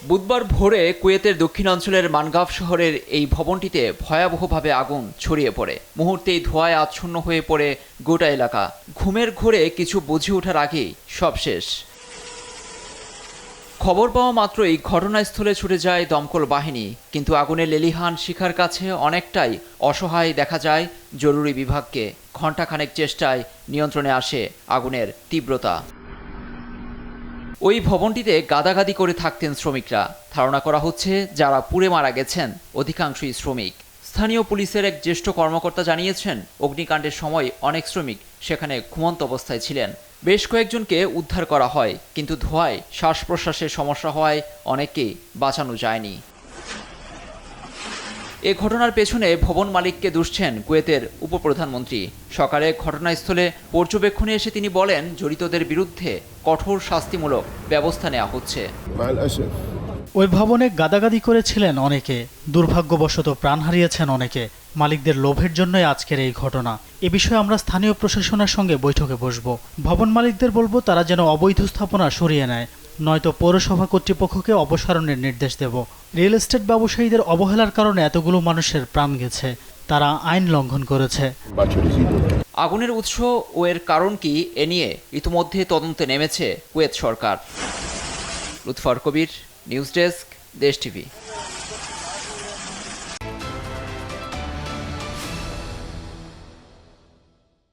বুধবার ভোরে কুয়েতের দক্ষিণাঞ্চলের মানগাফ শহরের এই ভবনটিতে ভয়াবহভাবে আগুন ছড়িয়ে পড়ে। মুহূর্তেই ধোঁয়ায় আচ্ছন্ন হয়ে পড়ে গোটা এলাকা। ঘুমের ঘোরে কিছু বুঝে ওঠার আগেই সব শেষ। খবর পাওয়া মাত্রই ঘটনাস্থলে ছুটে যায় দমকল বাহিনী, কিন্তু আগুনের লেলিহান শিখার কাছে অনেকটাই অসহায় দেখা যায় জরুরি বিভাগকে। ঘণ্টাখানেক চেষ্টায় নিয়ন্ত্রণে আসে আগুনের তীব্রতা। ওই ভবনটিতে গাদাগাদি করে থাকতেন শ্রমিকরা। ধারণা করা হচ্ছে যারা পুড়ে মারা গেছেন অধিকাংশই শ্রমিক। স্থানীয় পুলিশের এক জ্যেষ্ঠ কর্মকর্তা জানিয়েছেন, অগ্নিকাণ্ডের সময় অনেক শ্রমিক সেখানে ঘুমন্ত অবস্থায় ছিলেন। বেশ কয়েকজনকে উদ্ধার করা হয়, কিন্তু ধোঁয়ায় শ্বাস প্রশ্বাসের সমস্যা হওয়ায় অনেকেই বাঁচানো যায়নি। এ ঘটনার পেছনে ভবন মালিককে দুষছেন কুয়েতের উপপ্রধানমন্ত্রী। সকালে ঘটনাস্থলে পর্যবেক্ষণে এসে তিনি বলেন, জড়িতদের বিরুদ্ধে কঠোর শাস্তিমূলক ব্যবস্থা নেওয়া হচ্ছে। ওই ভবনে গাদাগাদি করেছিলেন অনেকে, দুর্ভাগ্যবশত প্রাণ হারিয়েছেন অনেকে। মালিকদের লোভের জন্যই আজকের এই ঘটনা। এ বিষয়ে আমরা স্থানীয় প্রশাসনের সঙ্গে বৈঠকে বসবো। ভবন মালিকদের বলবো তারা যেন অবৈধ স্থাপনা সরিয়ে নেয়, নয়তো পৌরসভা কর্তৃপক্ষকে অপসারণের নির্দেশ দেব। রিয়েল এস্টেট ব্যবসায়ীদের অবহেলার কারণে এতগুলো মানুষের প্রাণ গেছে, তারা আইন লঙ্ঘন করেছে। আগুনের উৎস ও এর কারণ কি, এ নিয়ে ইতিমধ্যে তদন্তে নেমেছে কুয়েত সরকার। লুৎফর কবির, নিউজ ডেস্ক, দেশ টিভি।